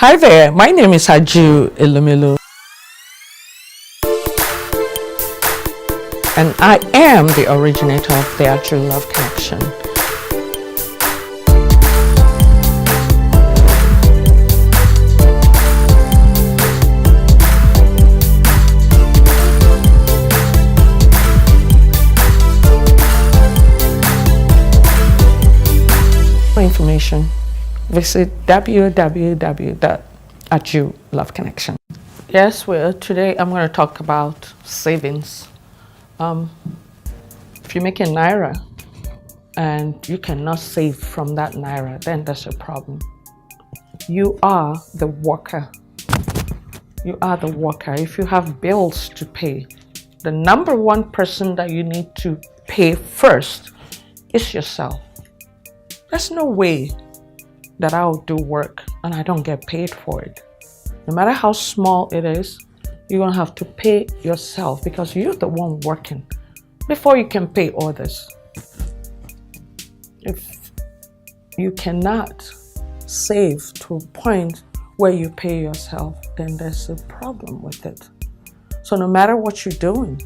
Hi there, my name is Haju Ilumelu, and I am the originator of the Aju Love Connection. For information, visit www.ajuloveconnection. Yes, well, today I'm going to talk about savings. If you make a naira and you cannot save from that naira, then that's a problem. You are the worker. You are the worker. If you have bills to pay, the number one person that you need to pay first is yourself. There's no way that I'll do work and I don't get paid for it. No matter how small it is, you're gonna have to pay yourself because you're the one working before you can pay others. If you cannot save to a point where you pay yourself, then there's a problem with it. So no matter what you're doing,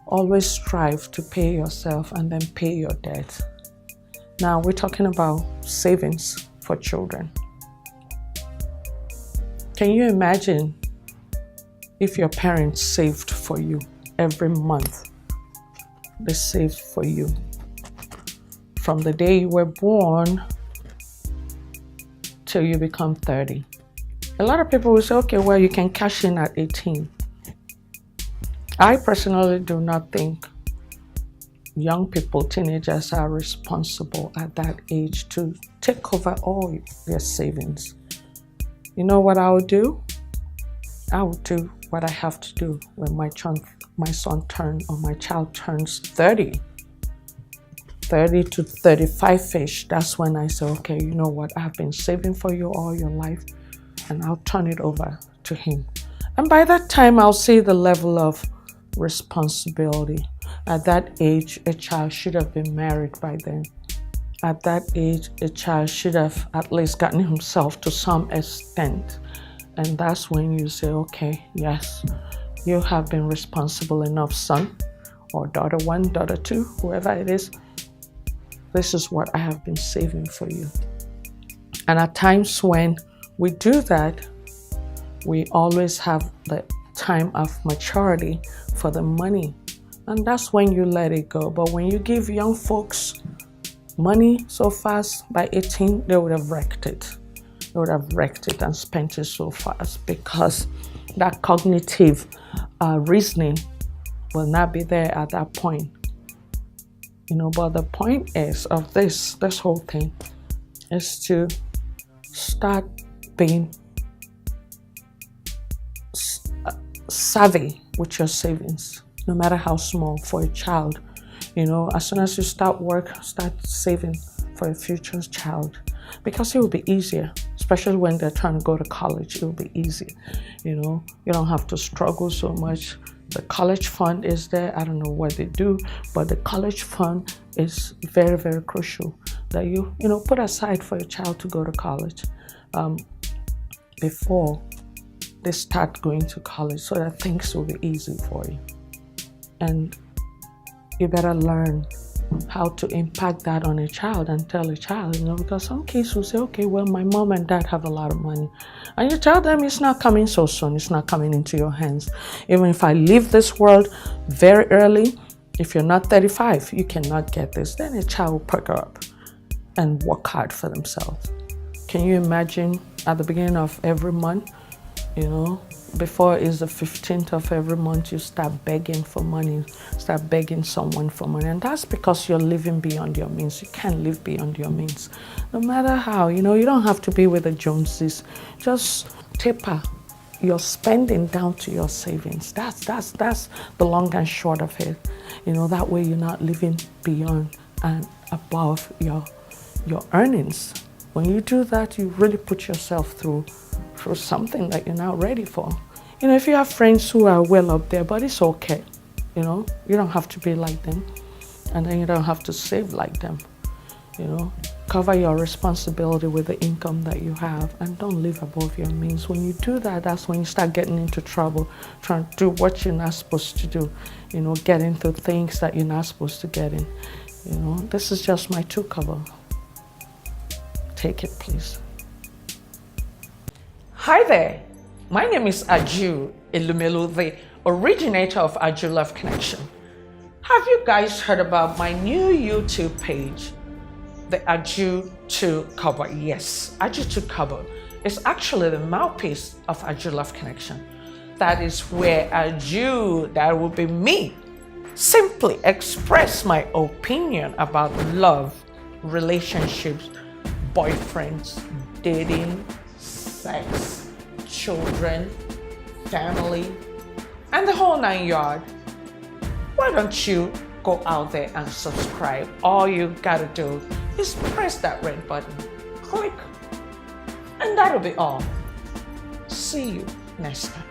always strive to pay yourself and then pay your debt. Now we're talking about savings for children. Can you imagine if your parents saved for you every month? They saved for you from the day you were born till you become 30. A lot of people will say, okay, well, you can cash in at 18. I personally do not think young people, teenagers, are responsible at that age to take over all their savings. You know what I would do? I would do what I have to do when my child turns 30 to 35-ish. That's when I say, okay, you know what? I've been saving for you all your life, and I'll turn it over to him. And by that time, I'll see the level of responsibility. At that age, a child should have been married by then. At that age, a child should have at least gotten himself to some extent. And that's when you say, okay, yes, you have been responsible enough, son, or daughter one, daughter two, whoever it is. This is what I have been saving for you. And at times when we do that, we always have the time of maturity for the money, and that's when you let it go. But when you give young folks money so fast, by 18 they would have wrecked it. They would have wrecked it and spent it so fast because that cognitive reasoning will not be there at that point. But the point is of this whole thing is to start being savvy with your savings, no matter how small, for a child. As soon as you start saving for a future child, because it will be easier, especially when they're trying to go to college. It will be easy. You don't have to struggle so much. The college fund is there. I don't know what they do, but the college fund is very, very crucial that you put aside for your child to go to college before they start going to college, so that things will be easy for you. And you better learn how to impact that on a child and tell a child, because some kids will say, okay, well, my mom and dad have a lot of money. And you tell them it's not coming so soon. It's not coming into your hands. Even if I leave this world very early, if you're not 35, you cannot get this. Then a child will perk up and work hard for themselves. Can you imagine at the beginning of every month, before it's the 15th of every month, you start begging for money, start begging someone for money. And that's because you're living beyond your means. You can't live beyond your means. No matter how, you don't have to be with the Joneses. Just taper your spending down to your savings. That's the long and short of it. That way you're not living beyond and above your earnings. When you do that, you really put yourself through something that you're not ready for. If you have friends who are well up there, but it's okay. You don't have to be like them, and then you don't have to save like them. Cover your responsibility with the income that you have, and don't live above your means. When you do that, that's when you start getting into trouble, trying to do what you're not supposed to do, get into things that you're not supposed to get in. This is just my 2 cover. Take it, please. Hi there. My name is Aju Elumelu, the originator of Aju Love Connection. Have you guys heard about my new YouTube page? The Aju 2 cover. Yes, Aju 2 cover is actually the mouthpiece of Aju Love Connection. That is where Aju, that will be me, simply express my opinion about love, relationships, boyfriends, dating, sex, children, family, and the whole 9 yards. Why don't you go out there and subscribe? All you gotta do is press that red button, click, and that'll be all. See you next time.